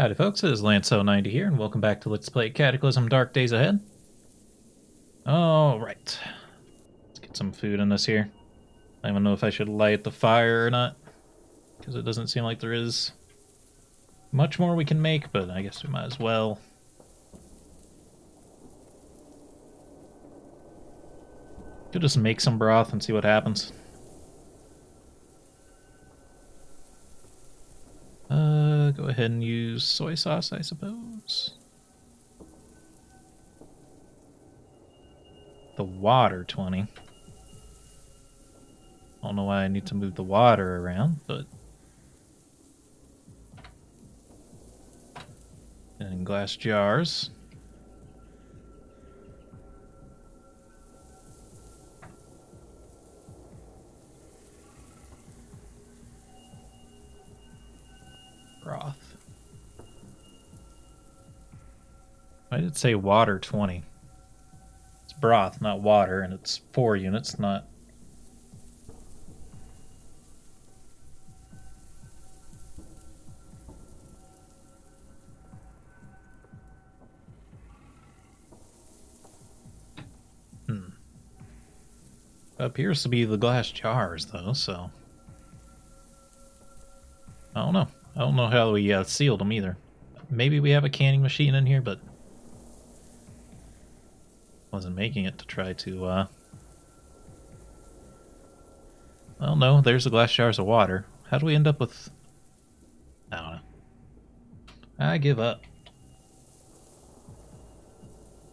Howdy folks, it is Lanso90 here, and welcome back to Let's Play Cataclysm Dark Days Ahead. Alright. Let's get some food in this here. I don't even know if I should light the fire or not, because it doesn't seem like there is much more we can make, but I guess we might as well. Could just make some broth and see what happens. Go ahead and use soy sauce, I suppose. The water, 20. I don't know why I need to move the water around, but... And in glass jars. Broth. Why did it say water 20? It's broth, not water, and it's 4 units, not... It appears to be the glass jars, though, so... I don't know. I don't know how we sealed them either. Maybe we have a canning machine in here, but... wasn't making it to try to, Well, no, there's the glass jars of water. How do we end up with... I don't know. I give up.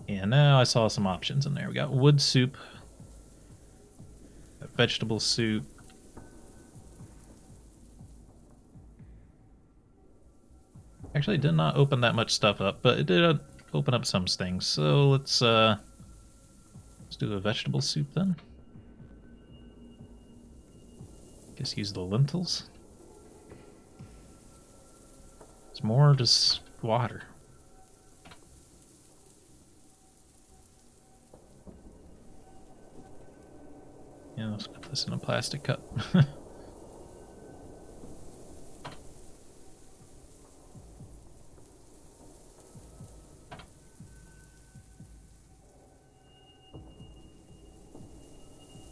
Yeah, now I saw some options in there. We got wood soup. Got vegetable soup. Actually, did not open that much stuff up, but it did open up some things. So let's do a vegetable soup then. Guess use the lentils. It's more just water. Yeah, let's put this in a plastic cup.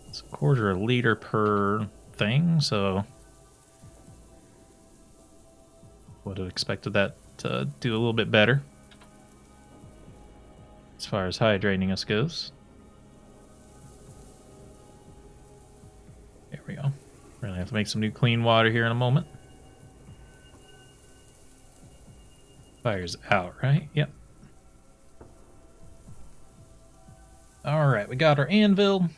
It's a quarter a liter per thing, so would have expected that to do a little bit better as far as hydrating us goes. There we go. We're gonna have to make some new clean water here in a moment. Fire's out, right? Yep. Alright, we got our anvil.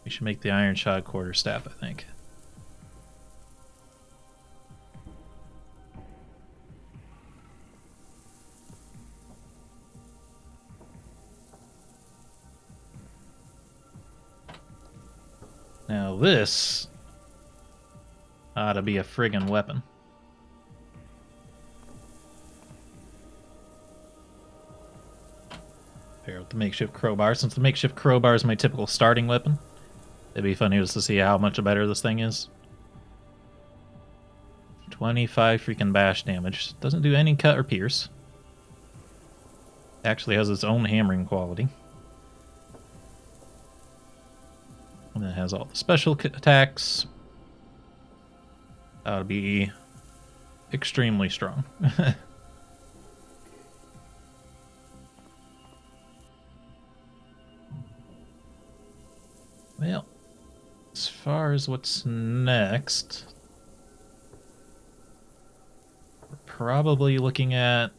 We should make the iron shod quarterstaff, I think. Now this ought to be a friggin' weapon. Pair with the makeshift crowbar. Since the makeshift crowbar is my typical starting weapon, it'd be funny just to see how much better this thing is. 25 freaking bash damage. Doesn't do any cut or pierce. Actually has its own hammering quality. And it has all the special attacks. That would be extremely strong. Well, as far as what's next, we're probably looking at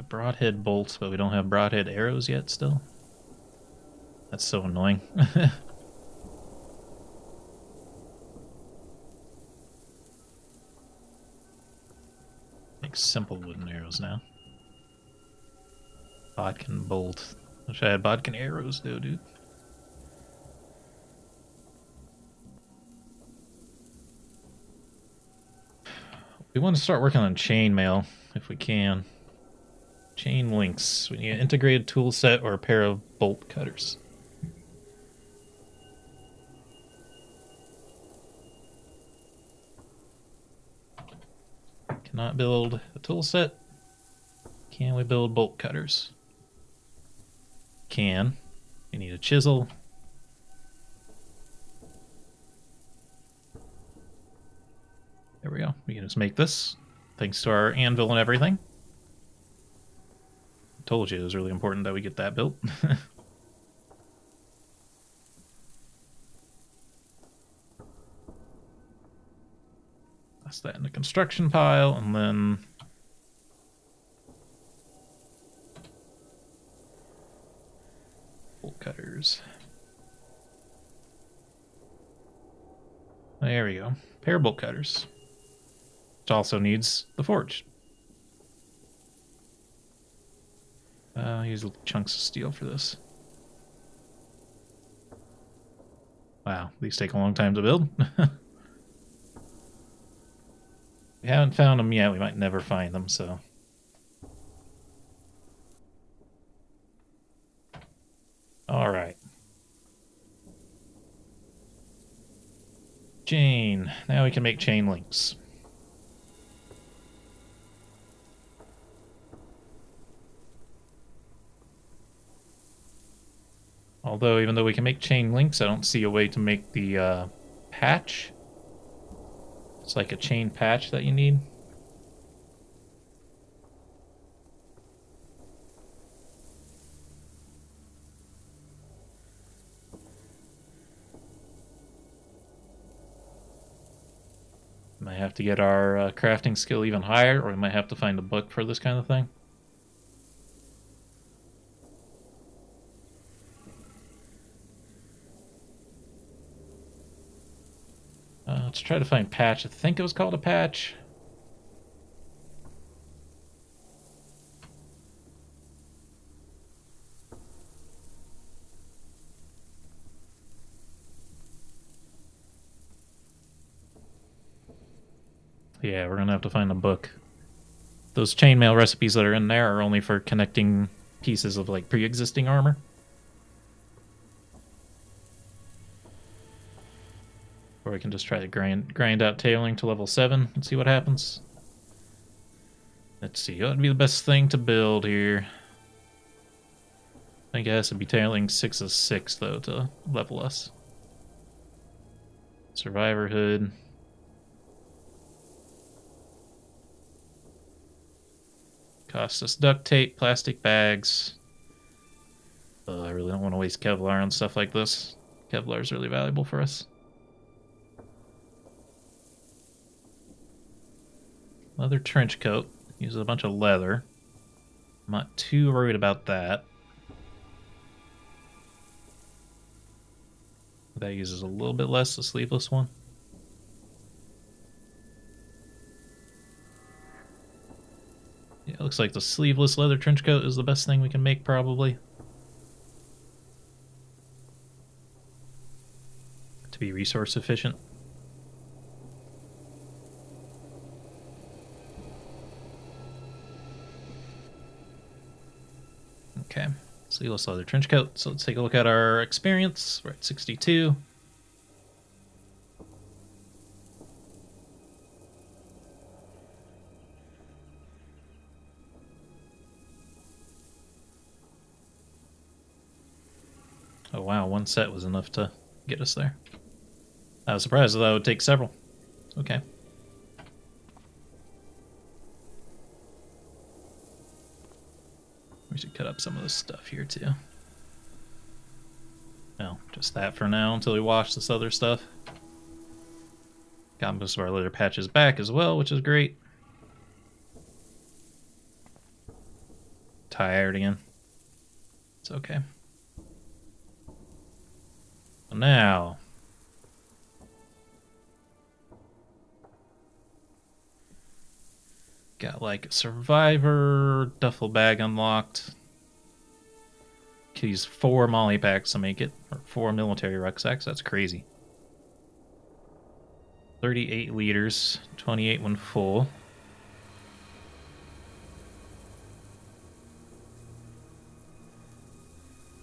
broadhead bolts, but we don't have broadhead arrows yet still. That's so annoying. Make simple wooden arrows now. Bodkin bolt. Wish I had bodkin arrows though, dude. We want to start working on chainmail if we can. Chain links. We need an integrated tool set or a pair of bolt cutters. Cannot build a tool set. Can we build bolt cutters? Can. We need a chisel. There we go. We can just make this, thanks to our anvil and everything. I told you it was really important that we get that built. That's that in the construction pile, and then bolt cutters. There we go. Pair of bolt cutters. Which also needs the forge. Use chunks of steel for this. Wow, these take a long time to build. We haven't found them yet. We might never find them, so. All right. Chain. Now we can make chain links. Although, even though we can make chain links, I don't see a way to make the patch. It's like a chain patch that you need. Might have to get our crafting skill even higher, or we might have to find a book for this kind of thing. Let's try to find patch. I think it was called a patch. Yeah, we're gonna have to find a book. Those chainmail recipes that are in there are only for connecting pieces of like pre-existing armor. Or we can just try to grind out tailing to level 7 and see what happens. Let's see, what would be the best thing to build here? I guess it'd be tailing 6 of 6 though to level us. Survivor hood. Cost us duct tape, plastic bags. I really don't want to waste Kevlar on stuff like this. Kevlar is really valuable for us. Leather trench coat. Uses a bunch of leather. I'm not too worried about that. That uses a little bit less, the sleeveless one. Yeah, it looks like the sleeveless leather trench coat is the best thing we can make, probably. To be resource efficient. Okay, sleeveless leather trench coat. So let's take a look at our experience. We're at 62. Oh wow, one set was enough to get us there. I was surprised that would take several. Okay. We should cut up some of this stuff here too. No, just that for now until we wash this other stuff. Got most of our leather patches back as well, which is great. Tired again. It's okay. Now, got like a survivor duffel bag unlocked. Could use 4 molly packs to make it, or 4 military rucksacks. That's crazy. 38 liters, 28 when full.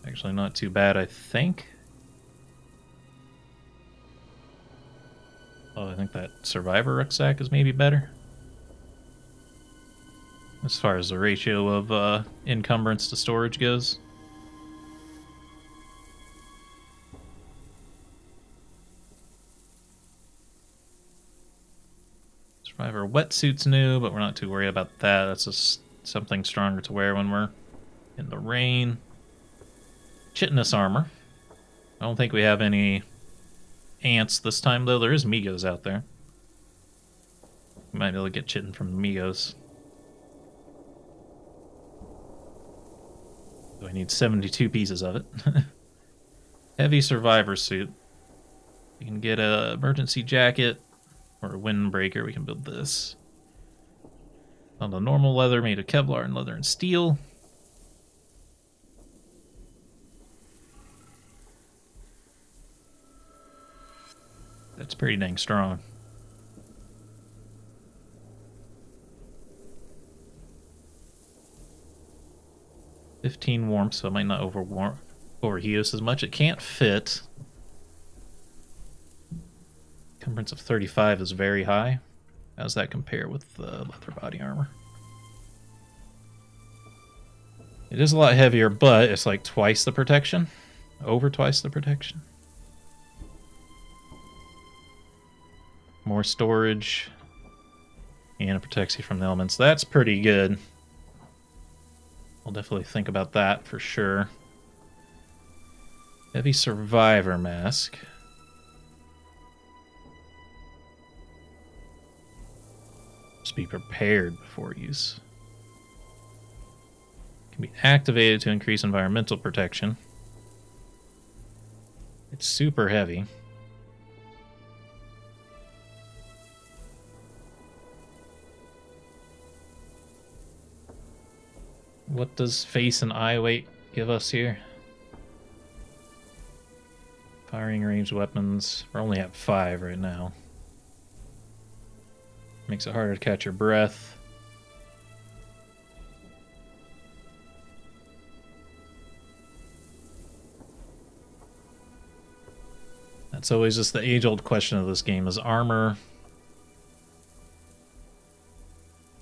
Actually, not too bad, I think. Oh, I think that survivor rucksack is maybe better. as far as the ratio of encumbrance to storage goes. Survivor wetsuit's new, but we're not too worried about that. That's just something stronger to wear when we're in the rain. Chitinous armor. I don't think we have any ants this time, though. There is Migos out there. We might be able to get chitin from the Migos. So I need 72 pieces of it. Heavy survivor suit. We can get a emergency jacket or a windbreaker. We can build this. On the normal leather made of Kevlar and leather and steel. That's pretty dang strong. $15 warmth, so it might not overheat us as much. It can't fit. Encumbrance of 35 is very high. How does that compare with the leather body armor? It is a lot heavier, but it's like twice the protection. Over twice the protection. More storage. And it protects you from the elements. That's pretty good. I'll definitely think about that for sure. Heavy survivor mask. Just be prepared before use. Can be activated to increase environmental protection. It's super heavy. What does face and eye weight give us here? Firing ranged weapons. We only have 5 right now. Makes it harder to catch your breath. That's always just the age-old question of this game. Is armor...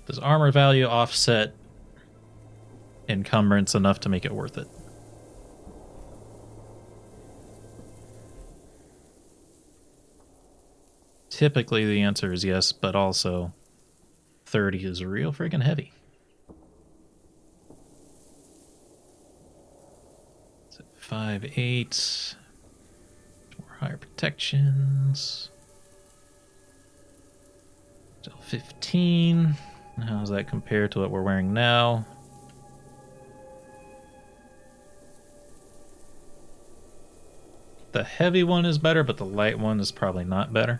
Does armor value offset encumbrance enough to make it worth it? Typically the answer is yes, but also 30 is real freaking heavy. So 5/8. More higher protections. Still 15. How does that compare to what we're wearing now? The heavy one is better, but the light one is probably not better.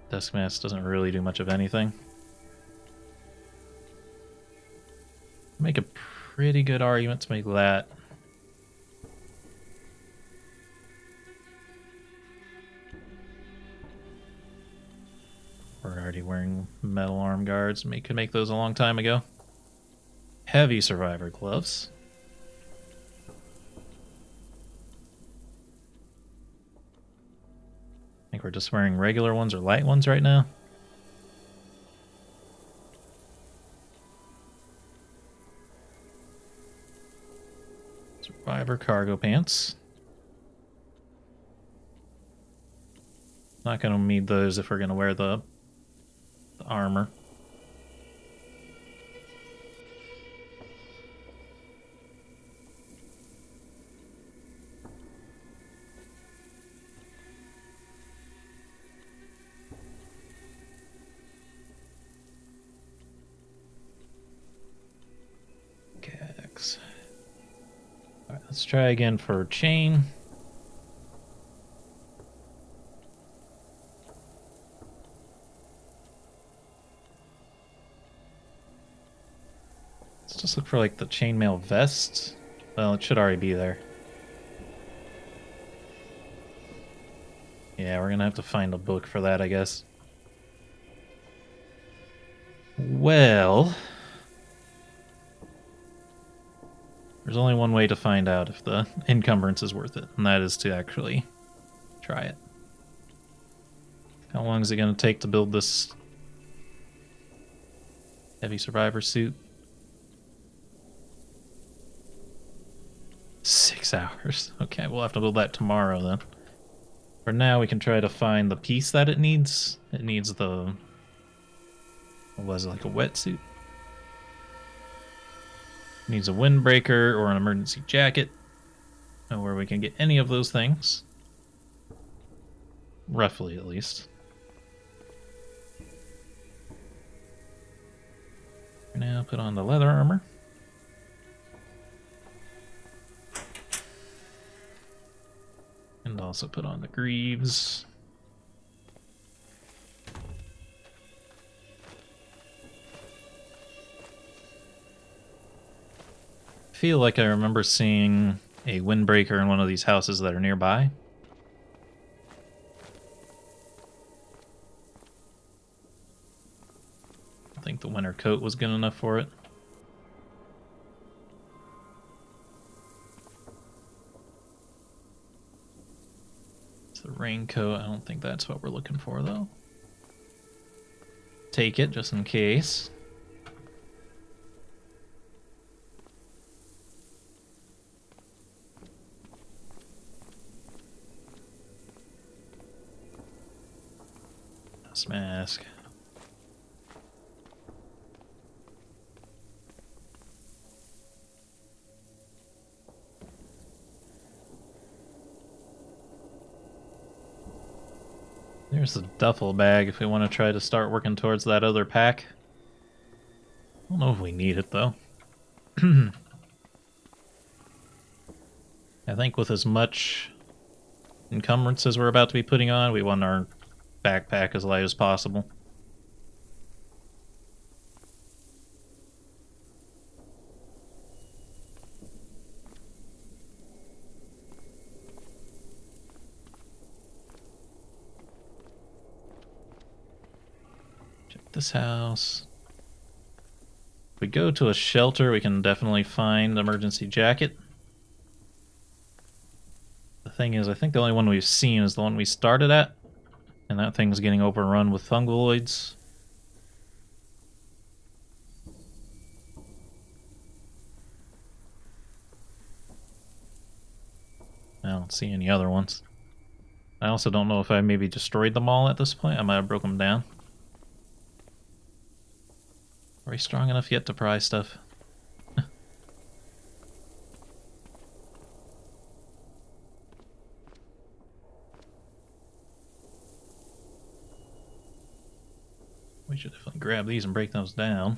Dusk mask doesn't really do much of anything. Make a pretty good argument to make that. We're already wearing metal arm guards. Could make those a long time ago. Heavy survivor gloves. I think we're just wearing regular ones or light ones right now. Survivor cargo pants. Not going to need those if we're going to wear the armor. Alright, let's try again for chain. Let's just look for like the chainmail vest. Well, it should already be there. Yeah, we're gonna have to find a book for that, I guess. Well... There's only one way to find out if the encumbrance is worth it, and that is to actually try it. How long is it going to take to build this Heavy survivor suit. 6 hours. Okay, we'll have to build that tomorrow then. For now, we can try to find the piece that it needs. It needs the... What was it, like a wetsuit? It needs a windbreaker or an emergency jacket. Know where we can get any of those things. Roughly, at least. For now, put on the leather armor. And also put on the greaves. I feel like I remember seeing a windbreaker in one of these houses that are nearby. I think the winter coat was good enough for it. It's the raincoat. I don't think that's what we're looking for, though. Take it, just in case. This mask. There's the duffel bag if we want to try to start working towards that other pack. I don't know if we need it, though. I think with as much encumbrance as we're about to be putting on, we want our backpack as light as possible. Check this house. If we go to a shelter, we can definitely find an emergency jacket. The thing is, I think the only one we've seen is the one we started at. And that thing's getting overrun with fungoids. I don't see any other ones. I also don't know if I maybe destroyed them all at this point. I might have broken them down. Are we strong enough yet to pry stuff? We should definitely grab these and break those down.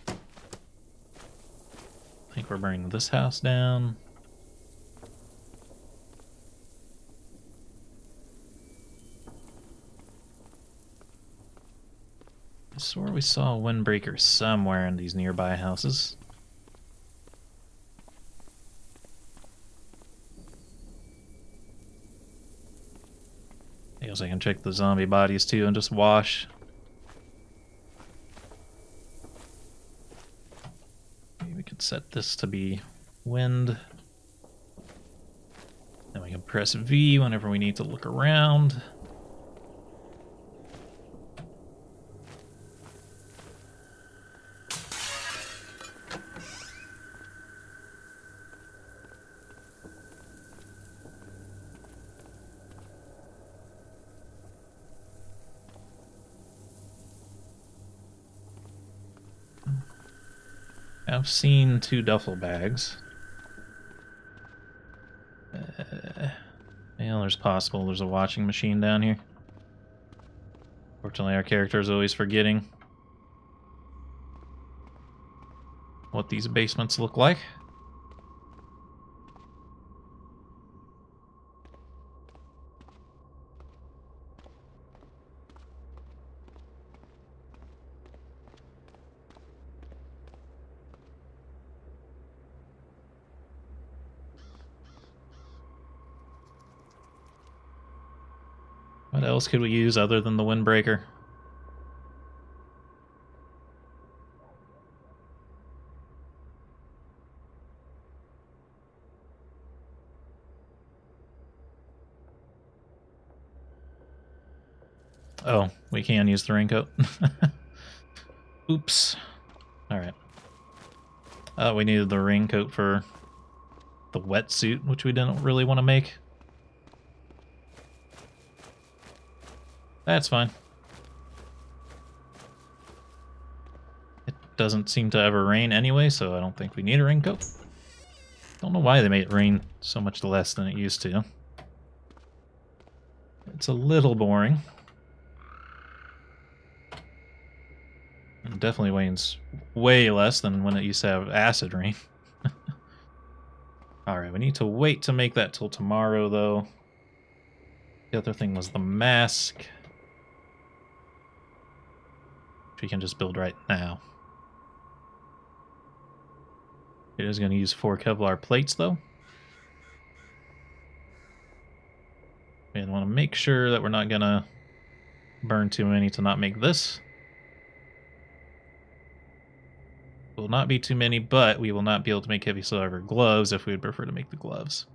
I think we're burning this house down. I swore we saw a windbreaker somewhere in these nearby houses. I guess I can check the zombie bodies too and just wash. Maybe we could set this to be wind. Then we can press V whenever we need to look around. I've seen 2 duffel bags. Yeah, there's possible there's a washing machine down here. Fortunately, our character is always forgetting what these basements look like. What else could we use other than the windbreaker? Oh, we can use the raincoat. Oops. Alright. We needed the raincoat for the wetsuit, which we didn't really want to make. That's fine. It doesn't seem to ever rain anyway, so I don't think we need a raincoat. Don't know why they made it rain so much less than it used to. It's a little boring. It definitely rains way less than when it used to have acid rain. Alright, we need to wait to make that till tomorrow, though. The other thing was the mask, which we can just build right now. It is going to use 4 Kevlar plates, though. And want to make sure that we're not going to burn too many to not make this. Will not be too many, but we will not be able to make heavy silver gloves if we would prefer to make the gloves.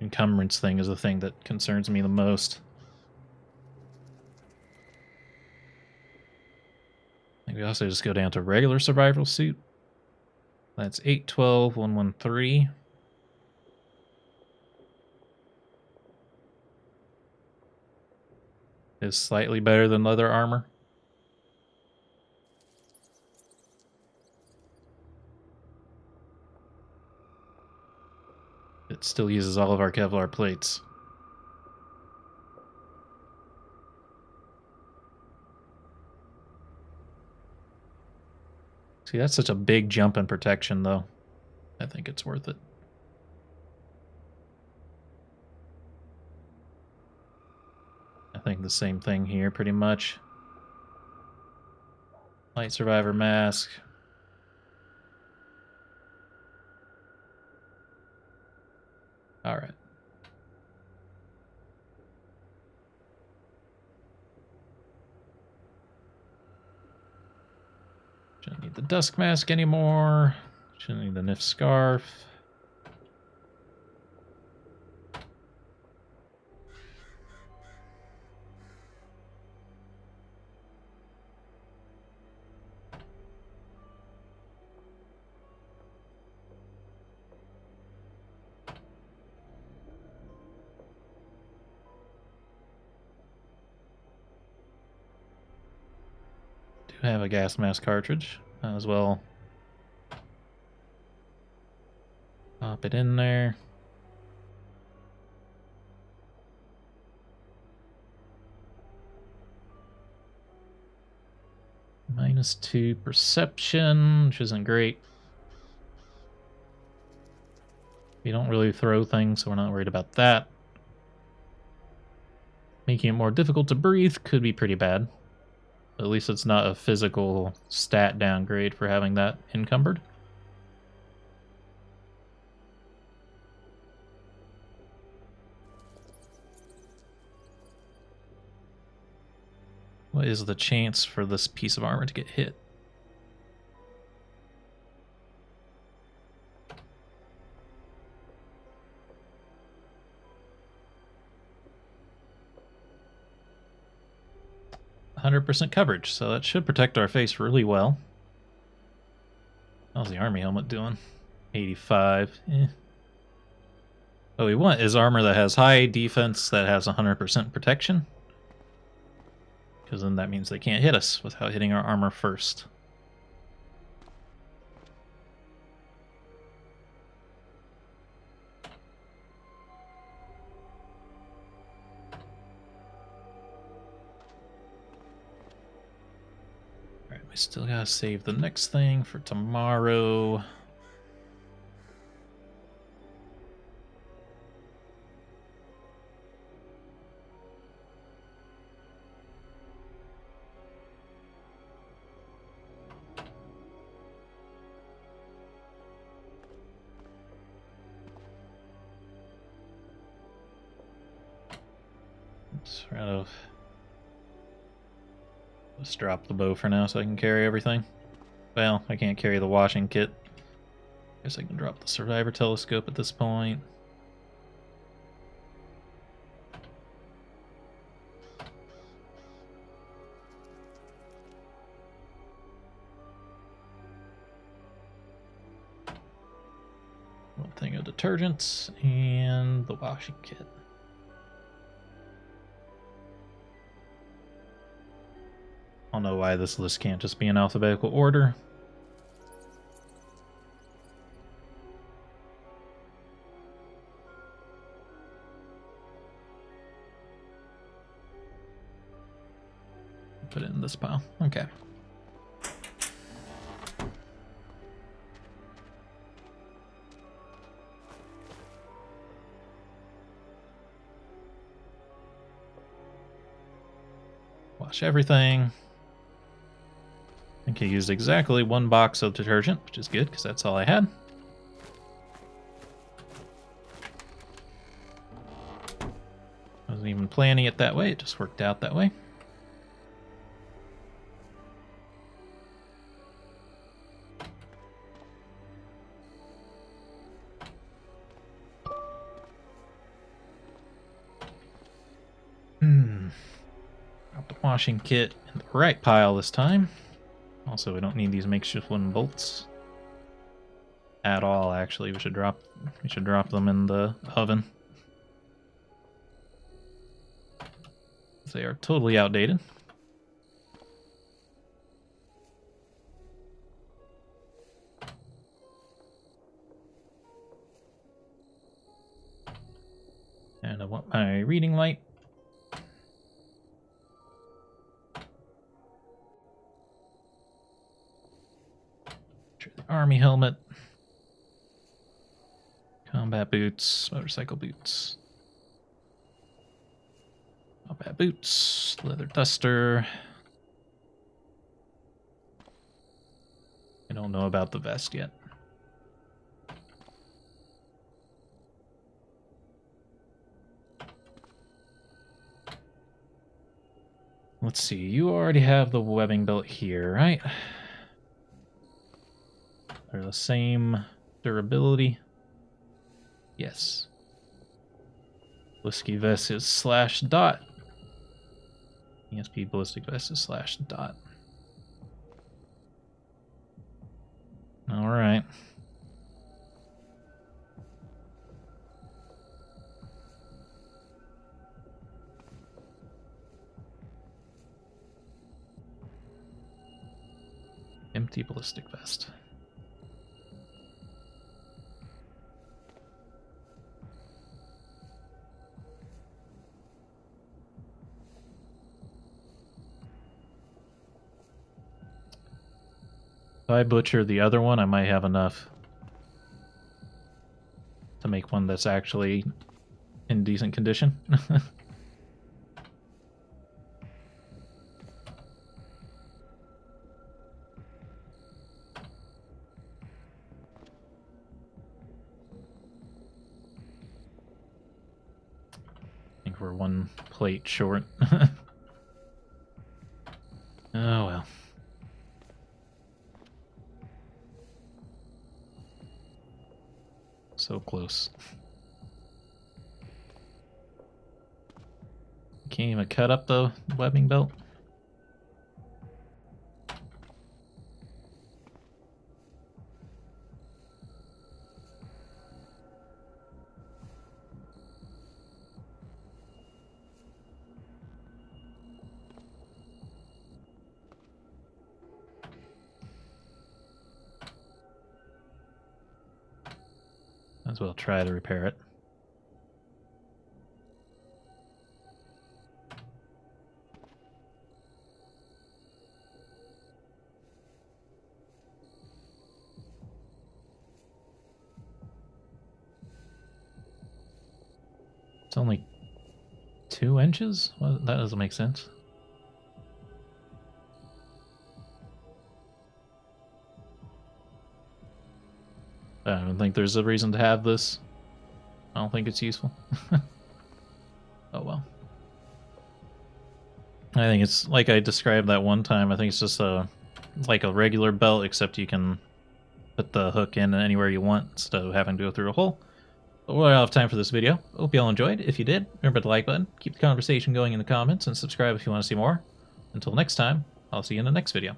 Encumbrance thing is the thing that concerns me the most. I think we also just go down to regular survival suit. That's 812-113. Is slightly better than leather armor. It still uses all of our Kevlar plates. See, that's such a big jump in protection, though. I think it's worth it. I think the same thing here, pretty much. Light survivor mask. Alright. Shouldn't need the dusk mask anymore. Shouldn't need the Nif scarf. Have a gas mask cartridge as well. Pop it in there. -2 perception, which isn't great. We don't really throw things, so we're not worried about that. Making it more difficult to breathe could be pretty bad. At least it's not a physical stat downgrade for having that encumbered. What is the chance for this piece of armor to get hit? %100 coverage, so that should protect our face really well. How's the army helmet doing? 85. What we want is armor that has high defense that has 100% protection. Because then that means they can't hit us without hitting our armor first. Alright, we still gotta save the next thing for tomorrow. Sort of. Let's drop the bow for now so I can carry everything. Well, I can't carry the washing kit. Guess I can drop the survivor telescope at this point. One thing of detergents and the washing kit. I don't know why this list can't just be in alphabetical order. Put it in this pile. Okay. Wash everything. I think I used exactly 1 box of detergent, which is good because that's all I had. Wasn't even planning it that way, it just worked out that way. Drop the washing kit in the right pile this time. Also, we don't need these makeshift wooden bolts at all. Actually, we should drop them in the oven. They are totally outdated. And I want my reading light. Army helmet, combat boots, motorcycle boots, combat boots, leather duster. I don't know about the vest yet. Let's see, you already have the webbing belt here, right? They're the same durability. Yes. Ballistic vest is /dot. ESP ballistic vest is /dot. Alright. Empty ballistic vest. If I butcher the other one, I might have enough to make one that's actually in decent condition. I think we're 1 plate short. Oh well. So close. Can't even cut up the webbing belt. As well try to repair it. It's only 2 inches? Well, that doesn't make sense. I don't think there's a reason to have this. I don't think it's useful. Oh well. I think it's like I described that one time. I think it's just like a regular belt, except you can put the hook in anywhere you want instead of having to go through a hole. But we're out of time for this video. Hope you all enjoyed. If you did, remember the like button, keep the conversation going in the comments, and subscribe if you want to see more. Until next time, I'll see you in the next video.